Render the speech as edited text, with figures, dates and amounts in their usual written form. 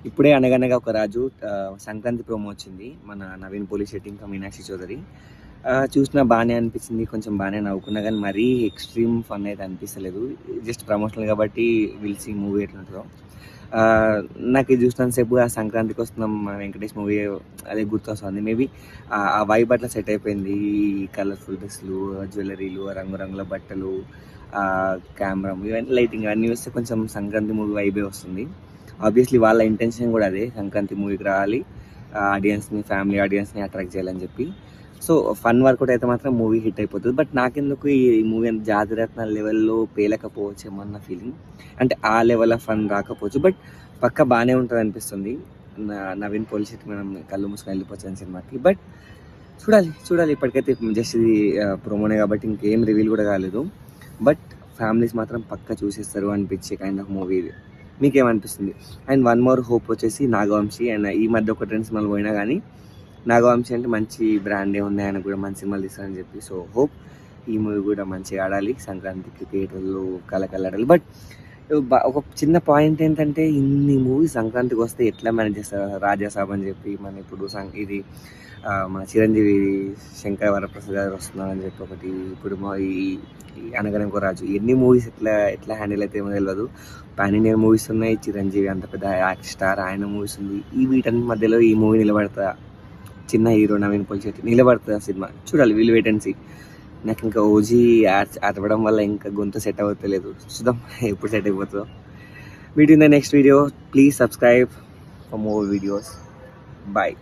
ఇప్పుడే 'అనగనగా ఒక రాజు' సంక్రాంతి ప్రోమో వచ్చింది. మన నవీన్ పోలిశెట్టి ఇంకా మీనాక్షి చౌదరి. చూసినా బానే అనిపించింది. కొంచెం బానే నవ్వుకున్నా గానీ మరీ ఎక్స్‌ట్రీమ్ ఫన్ అయితే అనిపిస్తలేదు. జస్ట్ ప్రమోషనల్ కాబట్టి విల్ సీ మూవీ ఎట్లుంటదో. నాకు ఇది చూసినంత సేపు ఆ సంక్రాంతికి వస్తున్నాం వెంకటేష్ మూవీ అదే గుర్తొస్తుంది. మేబీ ఆ వైబ్ అట్లా సెట్ అయిపోయింది. ఈ కలర్‌ఫుల్ డ్రెస్సులు, జ్యువెల్లరీలు, రంగురంగుల బట్టలు, కెమెరా ఇవన్నీ లైటింగ్ అన్నీ వస్తే కొంచెం సంక్రాంతి మూవీ వైబే వస్తుంది. ఆబ్వియస్లీ వాళ్ళ ఇంటెన్షన్ కూడా అదే, సంక్రాంతి మూవీకి రావాలి, ఆడియన్స్ని, ఫ్యామిలీ ఆడియన్స్ని అట్రాక్ట్ చేయాలని చెప్పి. సో ఫన్ వర్కౌట్ అయితే మాత్రం మూవీ హిట్ అయిపోతుంది. బట్ నాకెందుకు ఈ మూవీ జాతిరత్నాల లెవెల్లో పేలకపోవచ్చు అన్న ఫీలింగ్. అంటే ఆ లెవెల్ ఆఫ్ ఫన్ రాకపోవచ్చు, బట్ పక్క బాగానే ఉంటుంది అనిపిస్తుంది. నవీన్ పోలిశెట్టి మనం కళ్ళు మూసుకొని వెళ్ళిపోవచ్చు అని సినిమాకి. బట్ చూడాలి ఇప్పటికైతే జస్ట్ ఇది ప్రోమోనే కాబట్టి ఇంకేం రివీల్ కూడా కాలేదు. బట్ ఫ్యామిలీస్ మాత్రం పక్క చూసేస్తారు అనిపించే కైండ్ ఆఫ్ మూవీ ఇది. మీకేమనిపిస్తుంది? అండ్ వన్ మోర్ హోప్ వచ్చేసి నాగవంశీ. అండ్ ఈ మధ్య ఒక 2 సినిమాలు పోయినా కానీ నాగవంశీ అంటే మంచి బ్రాండే ఉంది, ఆయన కూడా మంచి సినిమాలు తీస్తారని చెప్పి. సో హోప్ ఈ మూవీ కూడా మంచిగా ఆడాలి, సంక్రాంతికి థియేటర్లో కలకలాడాలి. బట్ ఒక చిన్న పాయింట్ ఏంటంటే ఇన్ని మూవీ సంక్రాంతికి వస్తే ఎట్లా మేనేజ్ చేస్తారు? రాజాసాబ్ అని చెప్పి మన ఇప్పుడు ఇది మన చిరంజీవి శంకర్ వరప్రసాద్ గారు వస్తున్నారని చెప్పి ఒకటి, ఇప్పుడు ఈ అనగనగా రాజు, ఎన్ని మూవీస్ ఎట్లా హ్యాండిల్ అయితే ఏమో తెలియదు. పాన్ ఇండియన్ మూవీస్ ఉన్నాయి, చిరంజీవి అంత పెద్ద యాక్ట్ స్టార్, ఆయన మూవీస్ ఉంది. వీటన్నిటి మధ్యలో ఈ మూవీ నిలబడతా, చిన్న హీరో నవీన్ పోలిశెట్టి నిలబడుతుంది ఆ సినిమా. చూడాలి, వీల్ వెయిట్ అండ్ సీ. నాకు ఇంకా ఓజీ అరవడం వల్ల ఇంకా గొంతు సెట్ అవ్వట్లేదు. చూద్దాం ఎప్పుడు సెట్ అయిపోతుందో. Meet in the next video. Please subscribe for more videos. Bye.